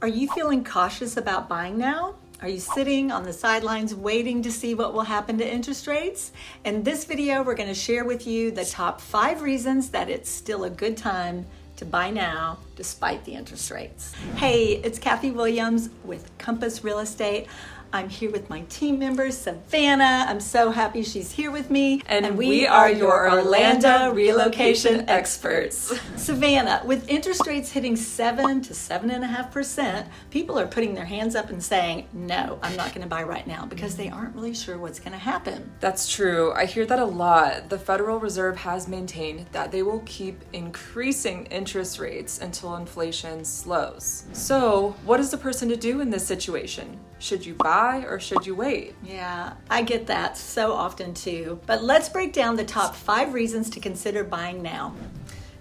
Are you feeling cautious about buying now? Are you sitting on the sidelines waiting to see what will happen to interest rates? In this video, we're going to share with you the top 5 reasons that it's still a good time to buy now despite the interest rates. Hey, it's Kathy Williams with Compass Real Estate. I'm here with my team member, Savannah. I'm so happy she's here with me. And we are your Orlando Relocation Experts. Savannah, with interest rates hitting 7 to 7.5%, people are putting their hands up and saying, no, I'm not gonna buy right now because they aren't really sure what's gonna happen. That's true. I hear that a lot. The Federal Reserve has maintained that they will keep increasing interest rates until inflation slows. So, what is the person to do in this situation? Should you buy or should you wait? Yeah, I get that so often too. But let's break down the top 5 reasons to consider buying now.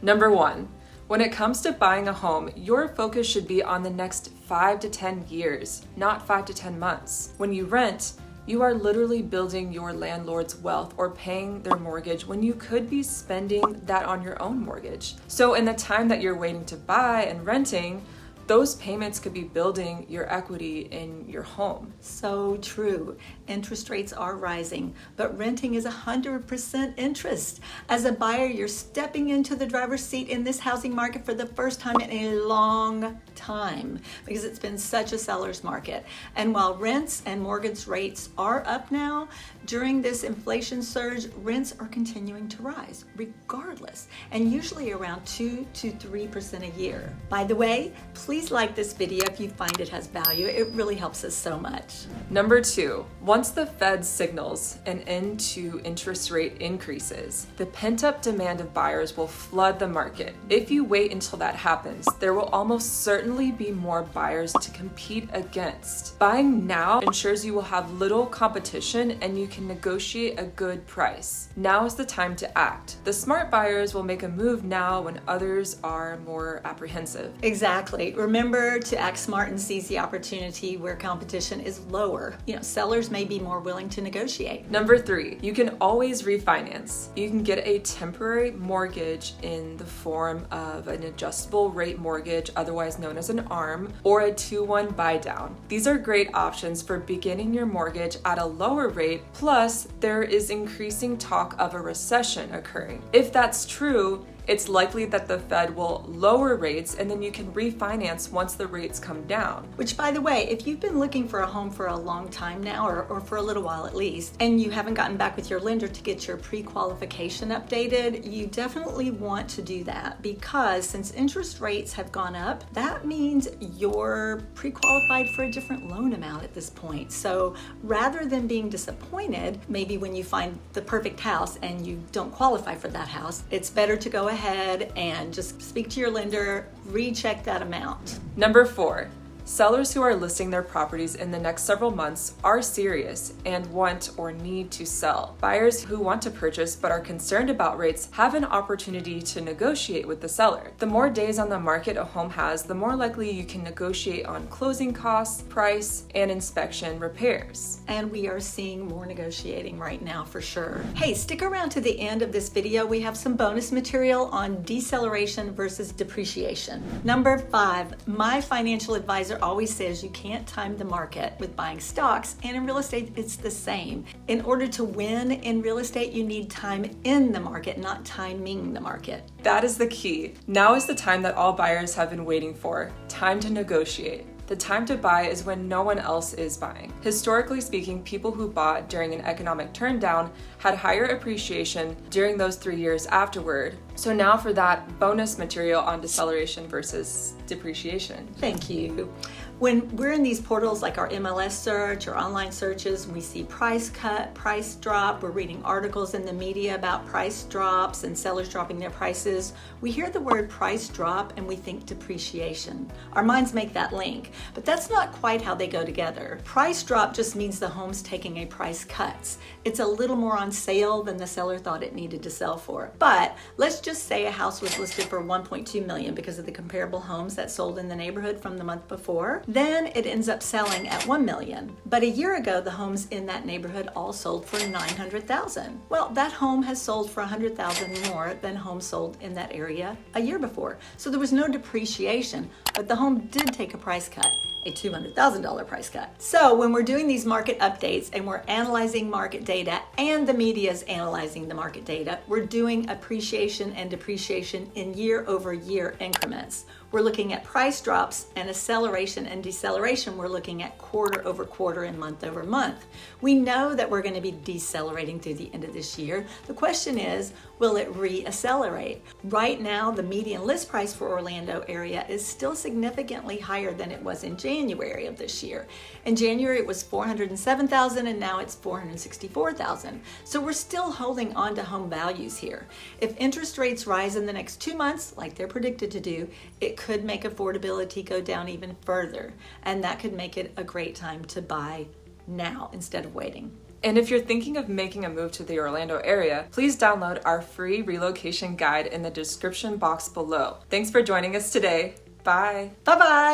Number 1, when it comes to buying a home, your focus should be on the next 5 to 10 years, not 5 to 10 months. When you rent, you are literally building your landlord's wealth or paying their mortgage when you could be spending that on your own mortgage. So in the time that you're waiting to buy and renting, those payments could be building your equity in your home. So true. Interest rates are rising, but renting is 100% interest. As a buyer, you're stepping into the driver's seat in this housing market for the first time in a long time because it's been such a seller's market. And while rents and mortgage rates are up now, during this inflation surge, rents are continuing to rise regardless, and usually around 2 to 3% a year. By the way, please like this video if you find it has value. It really helps us so much. Number 2, once the Fed signals an end to interest rate increases, the pent-up demand of buyers will flood the market. If you wait until that happens, there will almost certainly be more buyers to compete against. Buying now ensures you will have little competition and you can negotiate a good price. Now is the time to act. The smart buyers will make a move now when others are more apprehensive. Exactly. Remember to act smart and seize the opportunity where competition is lower. Sellers may be more willing to negotiate. Number 3, you can always refinance. You can get a temporary mortgage in the form of an adjustable rate mortgage, otherwise known as an ARM, or a 2-1 buy down. These are great options for beginning your mortgage at a lower rate, plus there is increasing talk of a recession occurring. If that's true, it's likely that the Fed will lower rates and then you can refinance once the rates come down. Which, by the way, if you've been looking for a home for a long time now, or for a little while at least, and you haven't gotten back with your lender to get your pre-qualification updated, you definitely want to do that because since interest rates have gone up, that means you're pre-qualified for a different loan amount at this point. So rather than being disappointed, maybe when you find the perfect house and you don't qualify for that house, it's better to go ahead and just speak to your lender, recheck that amount. Number 4, sellers who are listing their properties in the next several months are serious and want or need to sell. Buyers who want to purchase but are concerned about rates have an opportunity to negotiate with the seller. The more days on the market a home has, the more likely you can negotiate on closing costs, price, and inspection repairs. And we are seeing more negotiating right now for sure. Hey, stick around to the end of this video. We have some bonus material on deceleration versus depreciation. Number 5, my financial advisor always says you can't time the market with buying stocks, and in real estate it's the same. In order to win in real estate, you need time in the market, not timing the market. That is the key. Now is the time that all buyers have been waiting for. Time to negotiate. The time to buy is when no one else is buying. Historically speaking, people who bought during an economic turndown had higher appreciation during those 3 years afterward. So now for that bonus material on deceleration versus depreciation. Thank you. When we're in these portals like our MLS search or online searches, we see price cut, price drop, we're reading articles in the media about price drops and sellers dropping their prices. We hear the word price drop and we think depreciation. Our minds make that link, but that's not quite how they go together. Price drop just means the home's taking a price cut. It's a little more on sale than the seller thought it needed to sell for. But let's just say a house was listed for 1.2 million because of the comparable homes that sold in the neighborhood from the month before. Then it ends up selling at 1 million. But a year ago, the homes in that neighborhood all sold for 900,000. Well, that home has sold for 100,000 more than homes sold in that area a year before. So there was no depreciation, but the home did take a price cut, a $200,000 price cut. So when we're doing these market updates and we're analyzing market data and the media is analyzing the market data, we're doing appreciation and depreciation in year-over-year increments. We're looking at price drops, and acceleration and deceleration, we're looking at quarter-over-quarter and month-over-month. We know that we're going to be decelerating through the end of this year. The question is, will it re-accelerate? Right now, the median list price for Orlando area is still significantly higher than it was in January of this year. In January, it was $407,000, and now it's $464,000. So we're still holding on to home values here. If interest rates rise in the next 2 months, like they're predicted to do, it could make affordability go down even further, and that could make it a great time to buy now instead of waiting. And if you're thinking of making a move to the Orlando area, please download our free relocation guide in the description box below. Thanks for joining us today. Bye. Bye-bye.